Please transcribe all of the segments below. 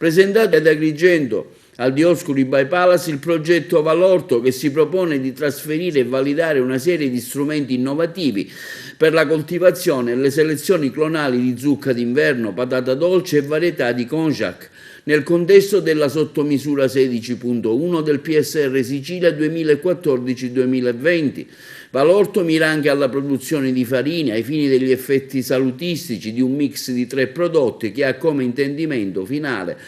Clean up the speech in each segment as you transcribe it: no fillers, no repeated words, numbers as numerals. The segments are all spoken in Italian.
Presentato ad Agrigento al Dioscuri by Palace il progetto Valorto, che si propone di trasferire e validare una serie di strumenti innovativi per la coltivazione e le selezioni clonali di zucca d'inverno, patata dolce e varietà di konjac, nel contesto della sottomisura 16.1 del PSR Sicilia 2014-2020. Valorto mira anche alla produzione di farine ai fini degli effetti salutistici di un mix di 3 prodotti che ha come intendimento finale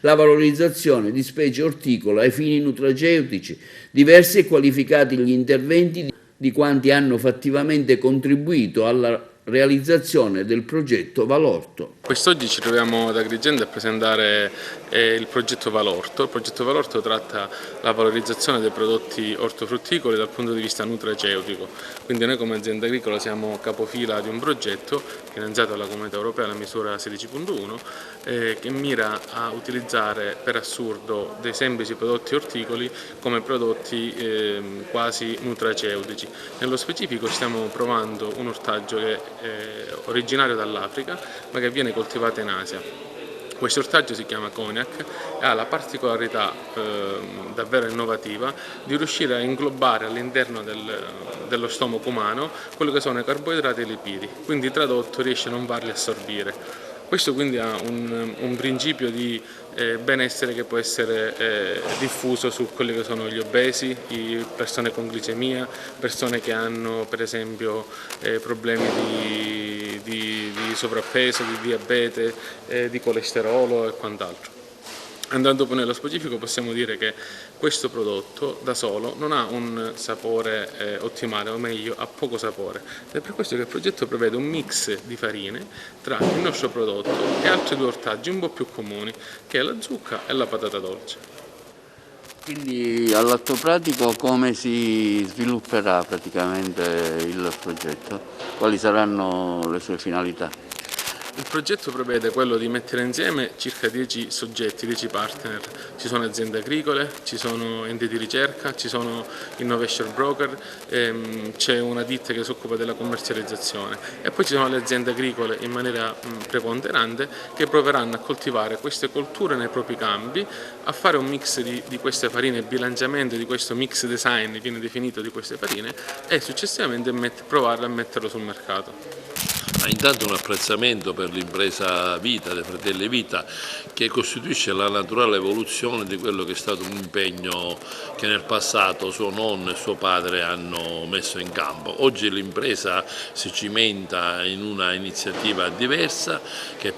la valorizzazione di specie orticole ai fini nutraceutici. Diversi e qualificati gli interventi di quanti hanno fattivamente contribuito alla realizzazione del progetto Valorto. Quest'oggi ci troviamo ad Agrigento a presentare il progetto Valorto. Il progetto Valorto tratta la valorizzazione dei prodotti ortofrutticoli dal punto di vista nutraceutico. Quindi noi come azienda agricola siamo capofila di un progetto finanziato dalla Comunità Europea, la misura 16.1, che mira a utilizzare per assurdo dei semplici prodotti orticoli come prodotti quasi nutraceutici. Nello specifico stiamo provando un ortaggio che è originario dall'Africa ma che viene coltivato in Asia. Questo ortaggio si chiama Konjac e ha la particolarità davvero innovativa di riuscire a inglobare all'interno dello stomaco umano quello che sono i carboidrati e i lipidi, quindi tradotto riesce a non farli assorbire. Questo quindi ha un principio di benessere che può essere diffuso su quelli che sono gli obesi, persone con glicemia, persone che hanno per esempio problemi di sovrappeso, di diabete, di colesterolo e quant'altro. Andando poi nello specifico possiamo dire che questo prodotto da solo non ha un sapore ottimale, o meglio ha poco sapore. Ed è per questo che il progetto prevede un mix di farine tra il nostro prodotto e altri 2 ortaggi un po' più comuni, che è la zucca e la patata dolce. Quindi all'atto pratico come si svilupperà praticamente il progetto? Quali saranno le sue finalità? Il progetto prevede quello di mettere insieme circa 10 soggetti, 10 partner. Ci sono aziende agricole, ci sono enti di ricerca, ci sono innovation broker, c'è una ditta che si occupa della commercializzazione e poi ci sono le aziende agricole in maniera preponderante che proveranno a coltivare queste colture nei propri campi, a fare un mix di queste farine, bilanciamento di questo mix design viene definito di queste farine e successivamente provarle a metterlo sul mercato. Intanto un apprezzamento per l'impresa Vita, dei fratelli Vita, che costituisce la naturale evoluzione di quello che è stato un impegno che nel passato suo nonno e suo padre hanno messo in campo. Oggi l'impresa si cimenta in una iniziativa diversa che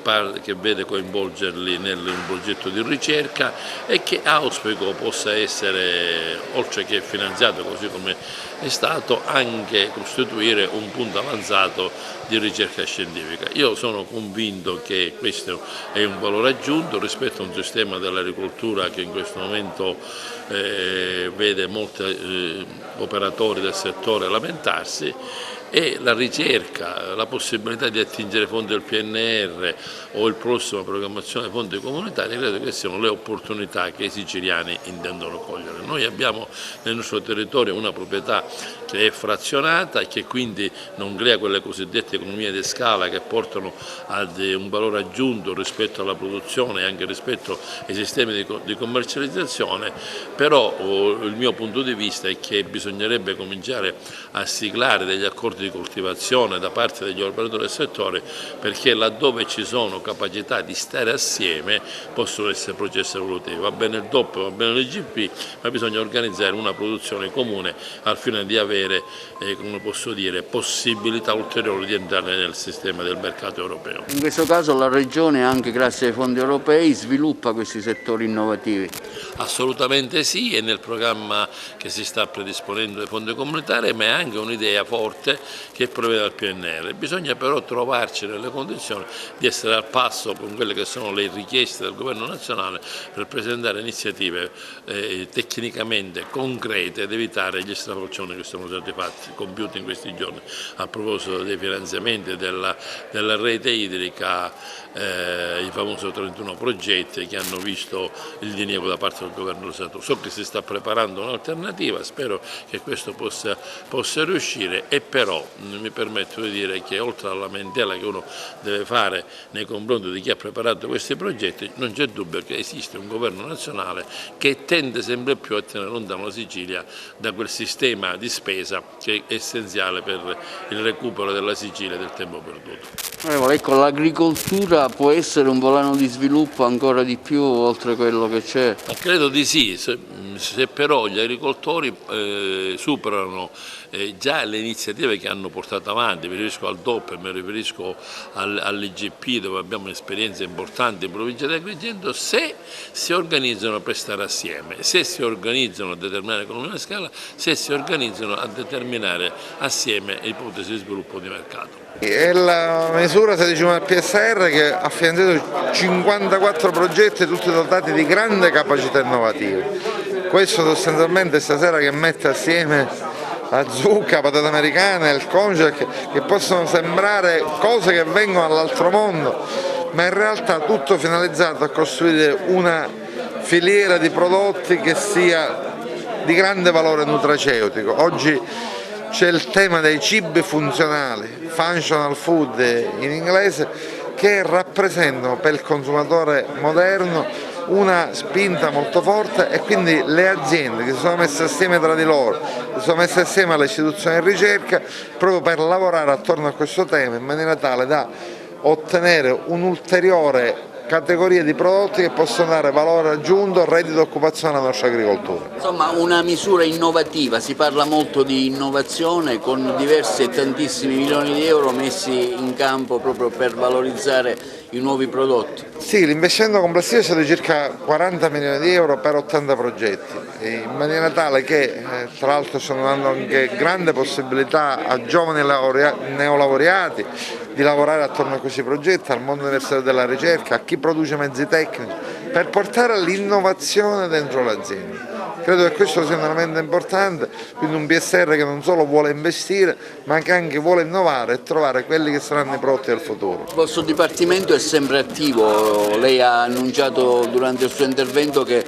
vede coinvolgerli nel progetto di ricerca e che auspico possa essere, oltre che finanziato così come è stato, anche costituire un punto avanzato di ricerca scientifica. Io sono convinto che questo è un valore aggiunto rispetto a un sistema dell'agricoltura che in questo momento vede molti operatori del settore lamentarsi, e la ricerca, la possibilità di attingere fondi del PNR o il prossimo programmazione fondi comunitari, credo che siano le opportunità che i siciliani intendono cogliere. Noi abbiamo nel nostro territorio una proprietà che è frazionata e che quindi non crea quelle cosiddette economie di scala che portano ad un valore aggiunto rispetto alla produzione e anche rispetto ai sistemi di commercializzazione, però il mio punto di vista è che bisognerebbe cominciare a siglare degli accordi di coltivazione da parte degli operatori del settore, perché laddove ci sono capacità di stare assieme possono essere processi evolutivi. Va bene il DOP, va bene l'IGP, ma bisogna organizzare una produzione comune al fine di avere, come posso dire, possibilità ulteriori di entrare nel sistema del mercato europeo. In questo caso la Regione, anche grazie ai fondi europei, sviluppa questi settori innovativi? Assolutamente sì, è nel programma che si sta predisponendo dai fondi comunitari, ma è anche un'idea forte che proviene dal PNR. Bisogna però trovarci nelle condizioni di essere al passo con quelle che sono le richieste del Governo nazionale per presentare iniziative tecnicamente concrete ed evitare gli stravolgioni che sono stati compiuti in questi giorni a proposito dei finanziamenti della rete idrica, i famosi 31 progetti che hanno visto il diniego da parte del Governo dello Stato. So che si sta preparando un'alternativa, spero che questo possa riuscire, e però però mi permetto di dire che oltre alla lamentela che uno deve fare nei confronti di chi ha preparato questi progetti, non c'è dubbio che esiste un governo nazionale che tende sempre più a tenere lontano la Sicilia da quel sistema di spesa che è essenziale per il recupero della Sicilia e del tempo perduto. Ecco, l'agricoltura può essere un volano di sviluppo ancora di più oltre quello che c'è? Credo di sì, se però gli agricoltori superano già le iniziative che hanno portato avanti, mi riferisco al DOP, mi riferisco all'IGP dove abbiamo un'esperienza importante in provincia di Agrigento, se si organizzano per stare assieme, se si organizzano a determinare economia di scala, se si organizzano a determinare assieme ipotesi di sviluppo di mercato. È la misura 16 del PSR che ha finanziato 54 progetti tutti dotati di grande capacità innovativa. Questo sostanzialmente stasera che mette assieme la zucca, patata americana e il konjac, che possono sembrare cose che vengono dall'altro mondo, ma in realtà tutto finalizzato a costruire una filiera di prodotti che sia di grande valore nutraceutico. Oggi c'è il tema dei cibi funzionali, functional food in inglese, che rappresentano per il consumatore moderno una spinta molto forte, e quindi le aziende che si sono messe assieme tra di loro, si sono messe assieme alle istituzioni di ricerca proprio per lavorare attorno a questo tema in maniera tale da ottenere un'ulteriore categorie di prodotti che possono dare valore aggiunto, reddito e occupazione alla nostra agricoltura. Insomma, una misura innovativa, si parla molto di innovazione con diversi e tantissimi milioni di euro messi in campo proprio per valorizzare i nuovi prodotti. Sì, l'investimento complessivo è stato di circa 40 milioni di euro per 80 progetti, in maniera tale che tra l'altro stanno dando anche grande possibilità a giovani neolaureati di lavorare attorno a questi progetti, al mondo universitario della ricerca, a chi produce mezzi tecnici, per portare l'innovazione dentro l'azienda. Credo che questo sia un elemento importante, quindi un PSR che non solo vuole investire, ma che anche vuole innovare e trovare quelli che saranno i prodotti del futuro. Il vostro dipartimento è sempre attivo, lei ha annunciato durante il suo intervento che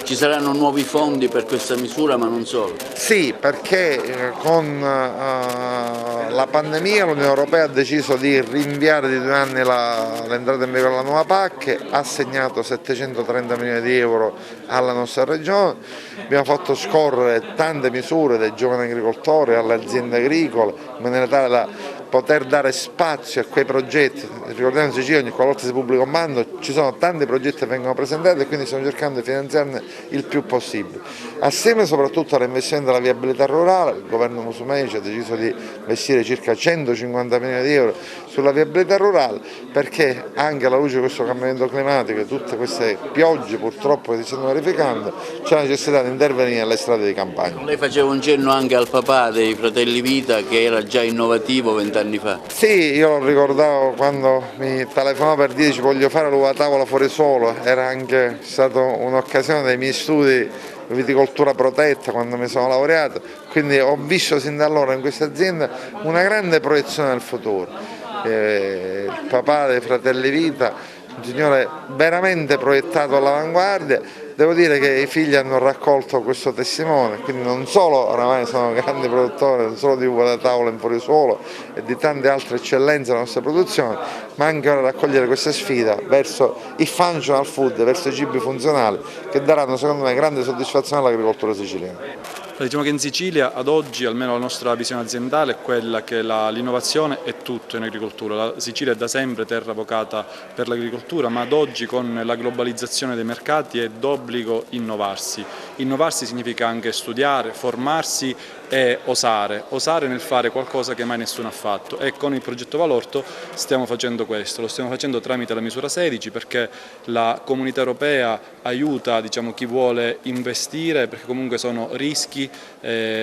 ci saranno nuovi fondi per questa misura, ma non solo. Sì, perché con la pandemia l'Unione Europea ha deciso di rinviare di 2 anni l'entrata in vigore della nuova PAC, ha assegnato 730 milioni di euro alla nostra regione, abbiamo fatto scorrere tante misure dai giovani agricoltori alle aziende agricole in maniera tale da poter dare spazio a quei progetti. Ricordiamo in Sicilia ogni qualvolta si pubblica un bando ci sono tanti progetti che vengono presentati e quindi stiamo cercando di finanziarne il più possibile. Assieme soprattutto all'investimento della viabilità rurale, il governo Musumeci ha deciso di investire circa 150 milioni di euro sulla viabilità rurale, perché anche alla luce di questo cambiamento climatico e tutte queste piogge purtroppo che si stanno verificando c'è la necessità di intervenire nelle strade di campagna. Lei faceva un cenno anche al papà dei Fratelli Vita che era già innovativo 20 anni fa. Sì, io lo ricordavo quando mi telefonò per dire ci voglio fare l'uva tavola fuori suolo, era anche stata un'occasione dei miei studi di viticoltura protetta quando mi sono laureato, quindi ho visto sin da allora in questa azienda una grande proiezione del futuro. Il papà dei Fratelli Vita, un signore veramente proiettato all'avanguardia. Devo dire che i figli hanno raccolto questo testimone, quindi non solo oramai sono grandi produttori, non solo di uva da tavola in fuorisuolo e di tante altre eccellenze della nostra produzione, ma anche ora raccogliere questa sfida verso i functional food, verso i cibi funzionali, che daranno secondo me grande soddisfazione all'agricoltura siciliana. Diciamo che in Sicilia ad oggi, almeno la nostra visione aziendale, è quella che l'innovazione è tutto in agricoltura. La Sicilia è da sempre terra vocata per l'agricoltura, ma ad oggi con la globalizzazione dei mercati è d'obbligo innovarsi. Innovarsi significa anche studiare, formarsi e osare nel fare qualcosa che mai nessuno ha fatto, e con il progetto Valorto stiamo facendo questo, lo stiamo facendo tramite la misura 16 perché la Comunità Europea aiuta chi vuole investire, perché comunque sono rischi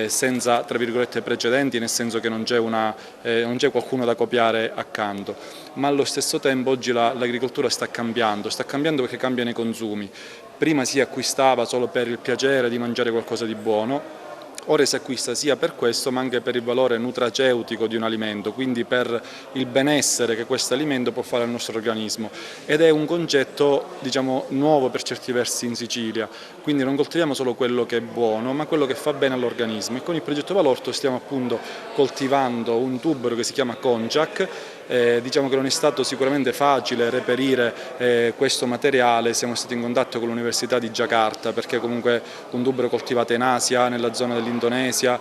senza tra virgolette precedenti, nel senso che non c'è qualcuno da copiare accanto, ma allo stesso tempo oggi l'agricoltura sta cambiando perché cambiano i consumi. Prima si acquistava solo per il piacere di mangiare qualcosa di buono, ora si acquista sia per questo ma anche per il valore nutraceutico di un alimento, quindi per il benessere che questo alimento può fare al nostro organismo, ed è un concetto diciamo nuovo per certi versi in Sicilia, quindi non coltiviamo solo quello che è buono ma quello che fa bene all'organismo, e con il progetto Valorto stiamo appunto coltivando un tubero che si chiama Konjac. Diciamo che non è stato sicuramente facile reperire questo materiale, siamo stati in contatto con l'Università di Giacarta perché comunque un tubero coltivato in Asia, nella zona dell'Indonesia,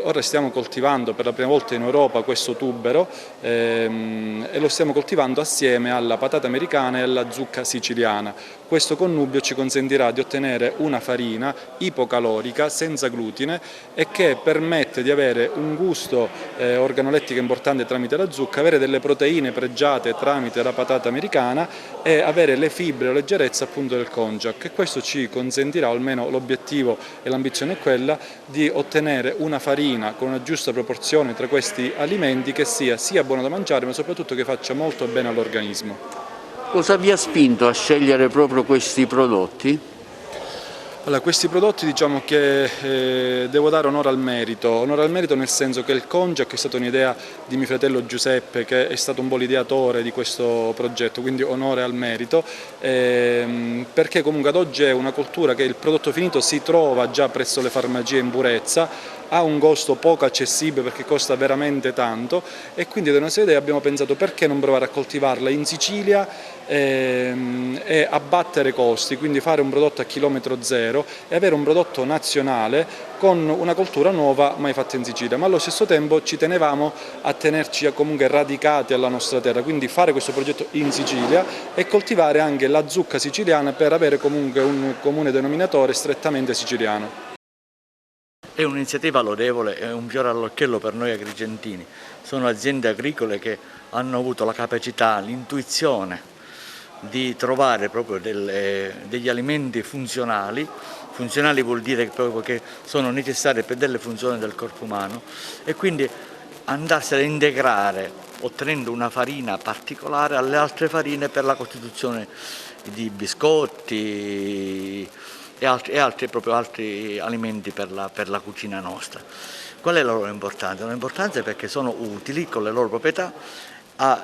ora stiamo coltivando per la prima volta in Europa questo tubero e lo stiamo coltivando assieme alla patata americana e alla zucca siciliana. Questo connubio ci consentirà di ottenere una farina ipocalorica, senza glutine e che permette di avere un gusto organolettico importante tramite la zucca, avere delle proteine pregiate tramite la patata americana e avere le fibre o leggerezza appunto del konjac, e questo ci consentirà, o almeno l'obiettivo e l'ambizione è quella, di ottenere una farina con una giusta proporzione tra questi alimenti che sia buona da mangiare ma soprattutto che faccia molto bene all'organismo. Cosa vi ha spinto a scegliere proprio questi prodotti? Allora, questi prodotti diciamo che devo dare onore al merito nel senso che il konjac è stata un'idea di mio fratello Giuseppe, che è stato un po' l'ideatore di questo progetto, quindi onore al merito, perché comunque ad oggi è una coltura che il prodotto finito si trova già presso le farmacie in purezza, ha un costo poco accessibile perché costa veramente tanto, e quindi da una serie idee abbiamo pensato perché non provare a coltivarla in Sicilia e abbattere costi, quindi fare un prodotto a chilometro zero e avere un prodotto nazionale con una coltura nuova mai fatta in Sicilia, ma allo stesso tempo ci tenevamo a tenerci comunque radicati alla nostra terra, quindi fare questo progetto in Sicilia e coltivare anche la zucca siciliana per avere comunque un comune denominatore strettamente siciliano. È un'iniziativa lodevole, è un fiore all'occhiello per noi agrigentini. Sono aziende agricole che hanno avuto la capacità, l'intuizione di trovare proprio degli alimenti funzionali. Funzionali vuol dire proprio che sono necessari per delle funzioni del corpo umano, e quindi andarsi ad integrare ottenendo una farina particolare alle altre farine per la costituzione di biscotti e altri alimenti per la cucina nostra. Qual è la loro importanza? La loro importanza è perché sono utili con le loro proprietà a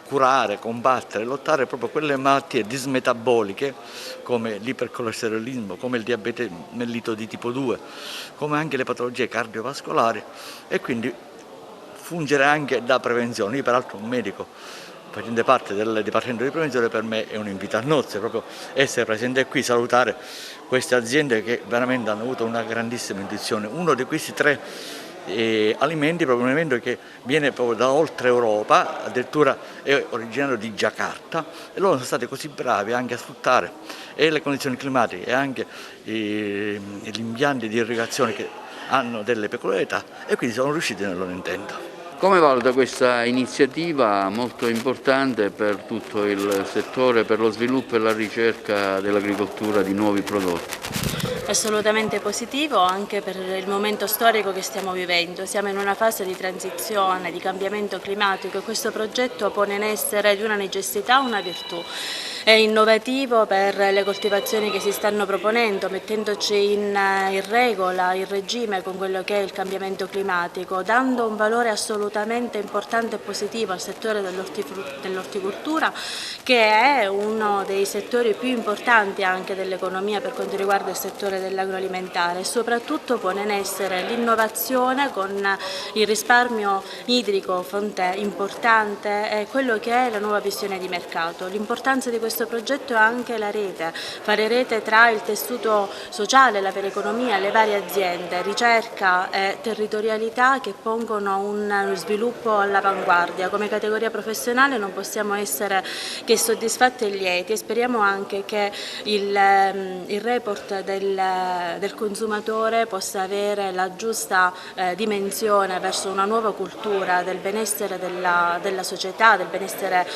curare, combattere, lottare proprio quelle malattie dismetaboliche come l'ipercolesterolismo, come il diabete mellito di tipo 2, come anche le patologie cardiovascolari, e quindi fungere anche da prevenzione. Io peraltro un medico facendo parte del Dipartimento di Prevenzione, per me è un invito a nozze proprio essere presente qui, salutare queste aziende che veramente hanno avuto una grandissima intuizione. Uno di questi tre alimenti, proprio un alimento che viene proprio da oltre Europa, addirittura è originario di Giacarta, e loro sono stati così bravi anche a sfruttare le condizioni climatiche e anche gli impianti di irrigazione che hanno delle peculiarità, e quindi sono riusciti nel loro intento. Come valuta questa iniziativa molto importante per tutto il settore, per lo sviluppo e la ricerca dell'agricoltura di nuovi prodotti? Assolutamente positivo anche per il momento storico che stiamo vivendo. Siamo in una fase di transizione, di cambiamento climatico, e questo progetto pone in essere di una necessità una virtù. È innovativo per le coltivazioni che si stanno proponendo, mettendoci in regola, in regime con quello che è il cambiamento climatico, dando un valore assolutamente importante e positivo al settore dell'orticoltura, che è uno dei settori più importanti anche dell'economia per quanto riguarda il settore dell'agroalimentare, e soprattutto pone in essere l'innovazione con il risparmio idrico, fonte importante, e quello che è la nuova visione di mercato. L'importanza di questo progetto è anche la rete, fare rete tra il tessuto sociale, la vera economia, le varie aziende, ricerca e territorialità che pongono uno sviluppo all'avanguardia. Come categoria professionale non possiamo essere che soddisfatti e lieti, e speriamo anche che il report del consumatore possa avere la giusta dimensione verso una nuova cultura del benessere della società, del benessere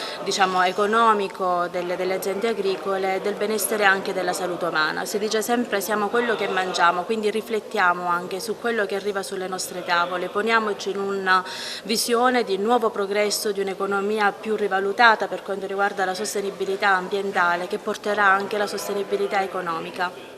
economico delle aziende agricole, del benessere anche della salute umana. Si dice sempre siamo quello che mangiamo, quindi riflettiamo anche su quello che arriva sulle nostre tavole, poniamoci in una visione di nuovo progresso, di un'economia più rivalutata per quanto riguarda la sostenibilità ambientale, che porterà anche la sostenibilità economica.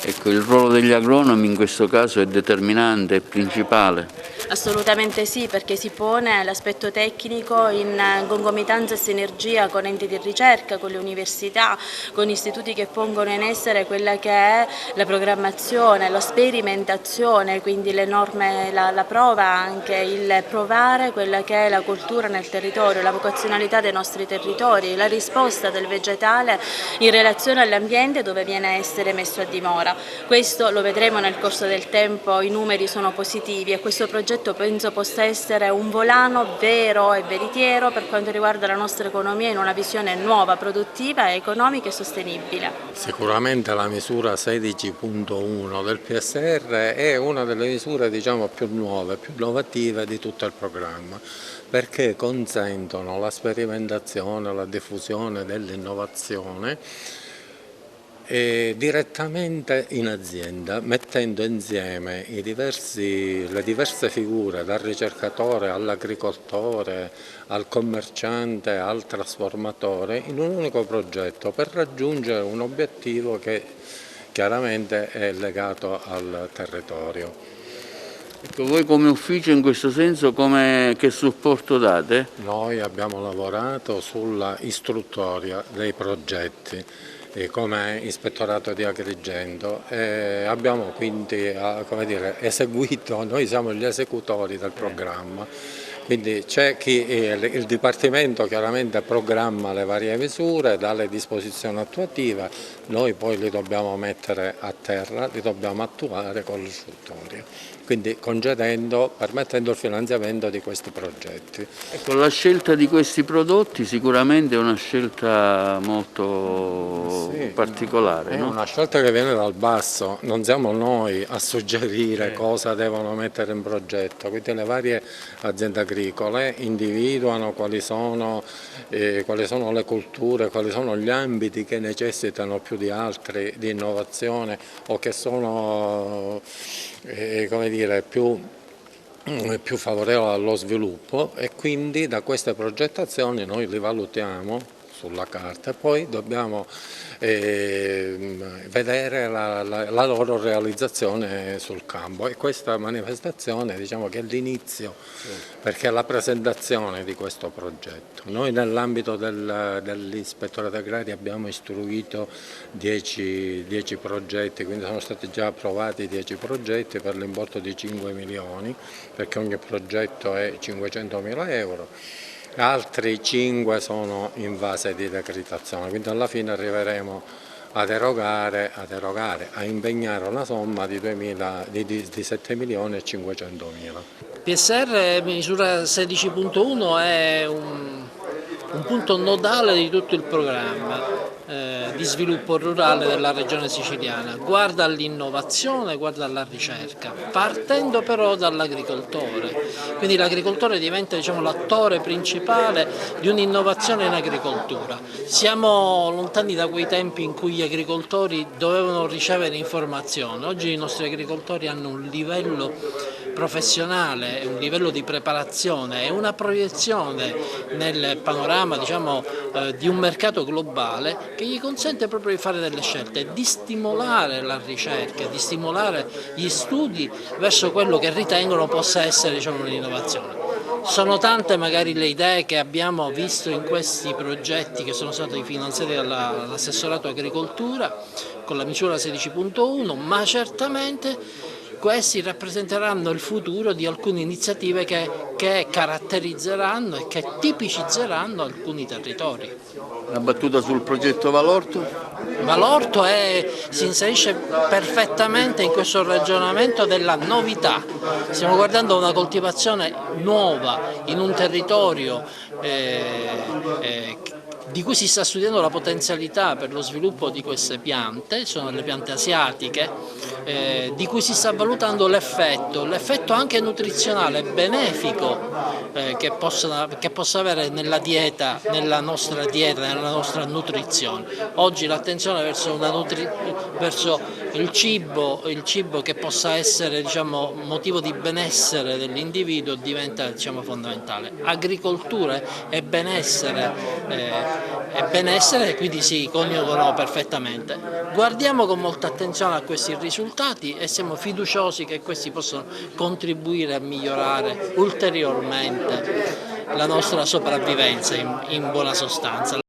Ecco, il ruolo degli agronomi in questo caso è determinante, è principale. Assolutamente sì, perché si pone l'aspetto tecnico in concomitanza e sinergia con enti di ricerca, con le università, con istituti che pongono in essere quella che è la programmazione, la sperimentazione, quindi le norme, la prova, anche il provare quella che è la cultura nel territorio, la vocazionalità dei nostri territori, la risposta del vegetale in relazione all'ambiente dove viene a essere messo a dimora. Questo lo vedremo nel corso del tempo, i numeri sono positivi e questo progetto penso possa essere un volano vero e veritiero per quanto riguarda la nostra economia in una visione nuova, produttiva, economica e sostenibile. Sicuramente la misura 16.1 del PSR è una delle misure più nuove, più innovative di tutto il programma, perché consentono la sperimentazione, la diffusione dell'innovazione direttamente in azienda, mettendo insieme le diverse figure, dal ricercatore all'agricoltore, al commerciante, al trasformatore, in un unico progetto per raggiungere un obiettivo che chiaramente è legato al territorio. Ecco, voi come ufficio in questo senso che supporto date? Noi abbiamo lavorato sulla istruttoria dei progetti come Ispettorato di Agrigento e abbiamo quindi eseguito, noi siamo gli esecutori del programma, quindi c'è il Dipartimento chiaramente programma le varie misure, dà le disposizioni attuative, noi poi li dobbiamo mettere a terra, li dobbiamo attuare con l'istruttoria, quindi permettendo il finanziamento di questi progetti. Ecco, la scelta di questi prodotti sicuramente è una scelta molto particolare. È no? una scelta che viene dal basso, non siamo noi a suggerire cosa devono mettere in progetto, quindi le varie aziende agricole individuano quali sono le culture, quali sono gli ambiti che necessitano più di altri di innovazione o che sono più favorevoli allo sviluppo, e quindi da queste progettazioni noi li valutiamo sulla carta e poi dobbiamo vedere la loro realizzazione sul campo, e questa manifestazione che è l'inizio, perché è la presentazione di questo progetto. Noi nell'ambito dell'Ispettorato Agrario abbiamo istruito 10 progetti, quindi sono stati già approvati 10 progetti per l'importo di 5 milioni, perché ogni progetto è 500.000 euro. Altri 5 sono in fase di decretazione, quindi alla fine arriveremo ad erogare, a impegnare una somma di 7 milioni e 500.000. PSR misura 16.1 è un punto nodale di tutto il programma di sviluppo rurale della regione siciliana, guarda all'innovazione, guarda alla ricerca, partendo però dall'agricoltore, quindi l'agricoltore diventa l'attore principale di un'innovazione in agricoltura. Siamo lontani da quei tempi in cui gli agricoltori dovevano ricevere informazioni, oggi i nostri agricoltori hanno un livello professionale, un livello di preparazione e una proiezione nel panorama di un mercato globale che gli consente proprio di fare delle scelte, di stimolare la ricerca, di stimolare gli studi verso quello che ritengono possa essere un'innovazione. Sono tante magari le idee che abbiamo visto in questi progetti che sono stati finanziati dall'assessorato agricoltura con la misura 16.1, ma certamente questi rappresenteranno il futuro di alcune iniziative che caratterizzeranno e che tipicizzeranno alcuni territori. Una battuta sul progetto Valorto? Valorto si inserisce perfettamente in questo ragionamento della novità. Stiamo guardando una coltivazione nuova in un territorio di cui si sta studiando la potenzialità per lo sviluppo di queste piante, sono le piante asiatiche, di cui si sta valutando l'effetto anche nutrizionale benefico che possa avere nella dieta, nella nostra nutrizione. Oggi l'attenzione verso il cibo che possa essere motivo di benessere dell'individuo diventa fondamentale. Agricoltura e benessere e benessere, e quindi si coniugano perfettamente. Guardiamo con molta attenzione a questi risultati e siamo fiduciosi che questi possono contribuire a migliorare ulteriormente la nostra sopravvivenza in buona sostanza.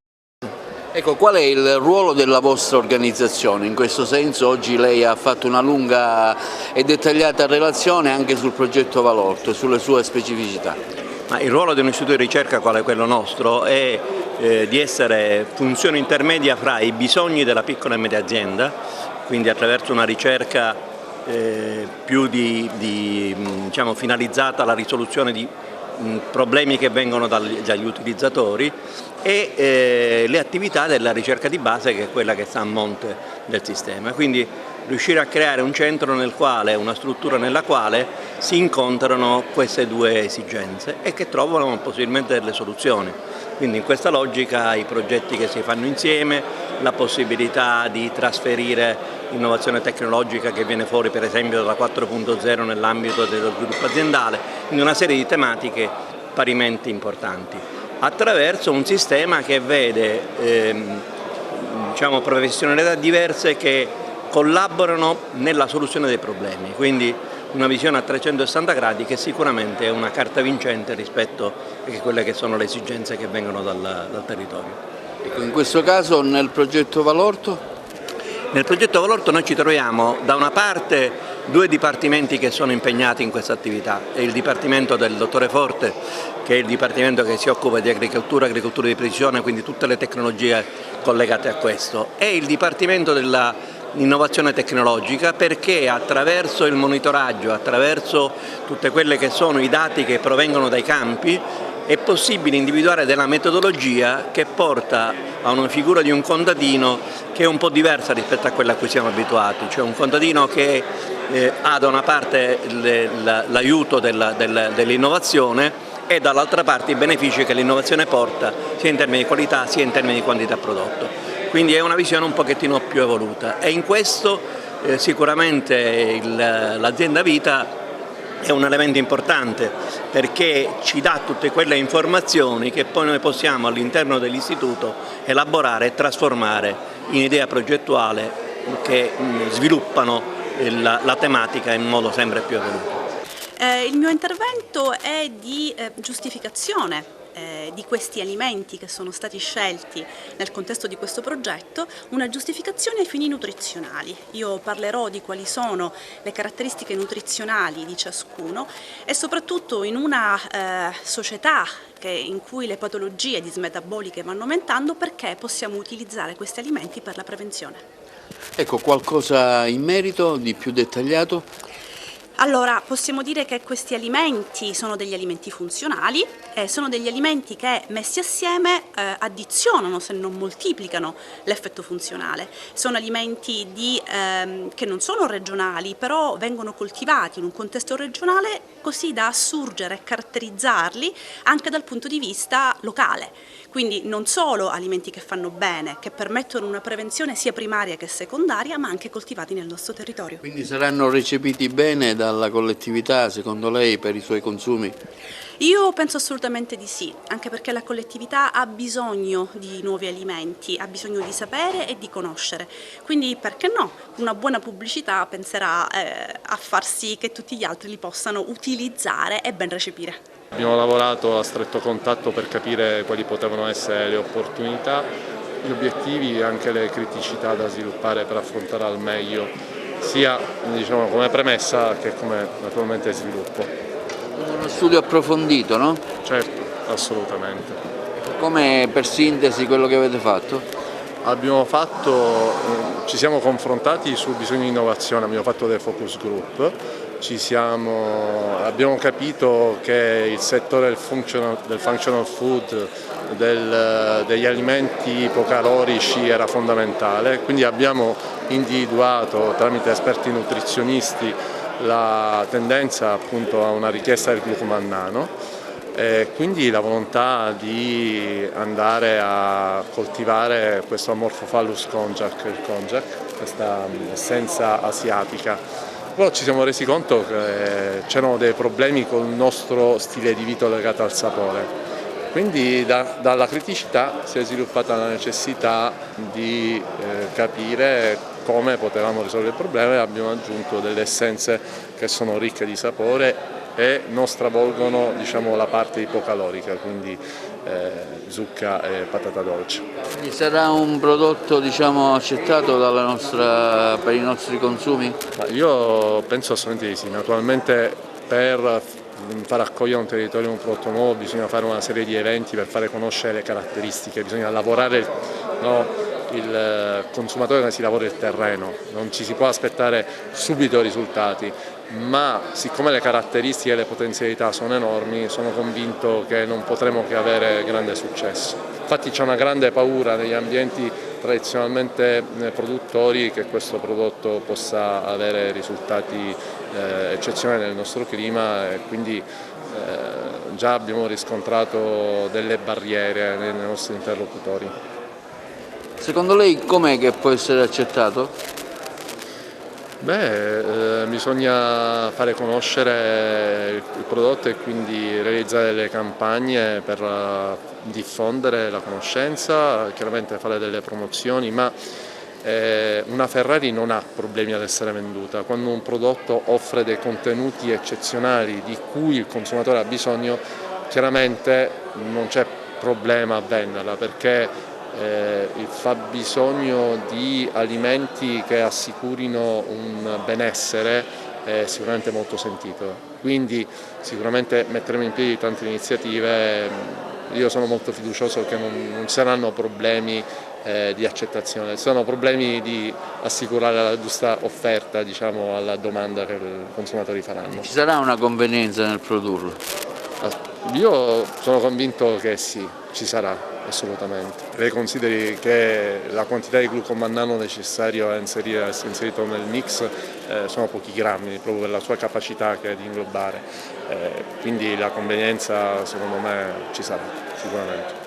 Ecco, qual è il ruolo della vostra organizzazione? In questo senso oggi lei ha fatto una lunga e dettagliata relazione anche sul progetto Valorto e sulle sue specificità. Ma il ruolo di un istituto di ricerca quale quello nostro è di essere funzione intermedia fra i bisogni della piccola e media azienda, quindi attraverso una ricerca più diciamo, finalizzata alla risoluzione di problemi che vengono dagli utilizzatori, e le attività della ricerca di base, che è quella che sta a monte del sistema. Quindi riuscire a creare un centro nel quale, una struttura nella quale si incontrano queste due esigenze e che trovano possibilmente delle soluzioni. Quindi in questa logica i progetti che si fanno insieme, la possibilità di trasferire innovazione tecnologica che viene fuori per esempio dalla 4.0 nell'ambito dello sviluppo aziendale, quindi una serie di tematiche parimenti importanti, attraverso un sistema che vede diciamo, professionalità diverse che collaborano nella soluzione dei problemi, quindi una visione a 360 gradi che sicuramente è una carta vincente rispetto a quelle che sono le esigenze che vengono dal territorio. Ecco, in questo caso nel progetto Valorto? Nel progetto Valorto noi ci troviamo da una parte due dipartimenti che sono impegnati in questa attività, è il dipartimento del dottore Forte, che è il dipartimento che si occupa di agricoltura di precisione, quindi tutte le tecnologie collegate a questo, e il dipartimento dell'innovazione tecnologica, perché attraverso il monitoraggio, attraverso tutte quelle che sono i dati che provengono dai campi, è possibile individuare della metodologia che porta a una figura di un contadino che è un po' diversa rispetto a quella a cui siamo abituati, cioè un contadino che ha da una parte l'aiuto dell'innovazione e dall'altra parte i benefici che l'innovazione porta sia in termini di qualità sia in termini di quantità prodotto. Quindi è una visione un pochettino più evoluta e in questo sicuramente l'azienda Vita è un elemento importante, perché ci dà tutte quelle informazioni che poi noi possiamo all'interno dell'istituto elaborare e trasformare in idea progettuale che sviluppano la tematica in modo sempre più evoluto. Il mio intervento è di giustificazione di questi alimenti che sono stati scelti nel contesto di questo progetto, una giustificazione ai fini nutrizionali. Io parlerò di quali sono le caratteristiche nutrizionali di ciascuno e soprattutto in una società in cui le patologie dismetaboliche vanno aumentando, perché possiamo utilizzare questi alimenti per la prevenzione. Ecco, qualcosa in merito di più dettagliato? Allora, possiamo dire che questi alimenti sono degli alimenti funzionali, sono degli alimenti che messi assieme addizionano, se non moltiplicano, l'effetto funzionale. Sono alimenti che non sono regionali, però vengono coltivati in un contesto regionale così da assurgere e caratterizzarli anche dal punto di vista locale. Quindi non solo alimenti che fanno bene, che permettono una prevenzione sia primaria che secondaria, ma anche coltivati nel nostro territorio. Quindi saranno recepiti bene dalla collettività, secondo lei, per i suoi consumi? Io penso assolutamente di sì, anche perché la collettività ha bisogno di nuovi alimenti, ha bisogno di sapere e di conoscere. Quindi perché no? Una buona pubblicità penserà a far sì che tutti gli altri li possano utilizzare e ben recepire. Abbiamo lavorato a stretto contatto per capire quali potevano essere le opportunità, gli obiettivi e anche le criticità da sviluppare per affrontare al meglio sia come premessa che come naturalmente sviluppo. Uno studio approfondito, no? Certo, assolutamente. Come per sintesi quello che avete fatto? Ci siamo confrontati sul bisogno di innovazione, abbiamo fatto dei focus group, abbiamo capito che il settore del functional food, degli alimenti ipocalorici era fondamentale, quindi abbiamo individuato tramite esperti nutrizionisti la tendenza appunto a una richiesta del glucoman nano. Quindi la volontà di andare a coltivare questo Amorphophallus konjac, il konjac, questa essenza asiatica. Però ci siamo resi conto che c'erano dei problemi con il nostro stile di vita legato al sapore Quindi dalla criticità si è sviluppata la necessità di capire come potevamo risolvere il problema e abbiamo aggiunto delle essenze che sono ricche di sapore e non stravolgono, diciamo, la parte ipocalorica, quindi zucca e patata dolce. Quindi sarà un prodotto, diciamo, accettato per i nostri consumi? Ma io penso assolutamente di sì. Naturalmente per far accogliere un territorio un prodotto nuovo bisogna fare una serie di eventi per fare conoscere le caratteristiche, bisogna lavorare, no? Il consumatore si lavora il terreno, non ci si può aspettare subito risultati, ma siccome le caratteristiche e le potenzialità sono enormi, sono convinto che non potremo che avere grande successo. Infatti c'è una grande paura negli ambienti tradizionalmente produttori che questo prodotto possa avere risultati eccezionali nel nostro clima e quindi già abbiamo riscontrato delle barriere nei nostri interlocutori. Secondo lei com'è che può essere accettato? Bisogna fare conoscere il prodotto e quindi realizzare delle campagne per diffondere la conoscenza, chiaramente fare delle promozioni, ma una Ferrari non ha problemi ad essere venduta. Quando un prodotto offre dei contenuti eccezionali di cui il consumatore ha bisogno, chiaramente non c'è problema a venderla, perché il fabbisogno di alimenti che assicurino un benessere è sicuramente molto sentito, quindi sicuramente metteremo in piedi tante iniziative, io sono molto fiducioso che non saranno problemi di accettazione, sono problemi di assicurare la giusta offerta, diciamo, alla domanda che i consumatori faranno. Ci sarà una convenienza nel produrlo? Io sono convinto che sì, ci sarà. Assolutamente. Lei consideri che la quantità di glucomannano necessario a essere inserito nel mix sono pochi grammi, proprio per la sua capacità che è di inglobare, quindi la convenienza secondo me ci sarà sicuramente.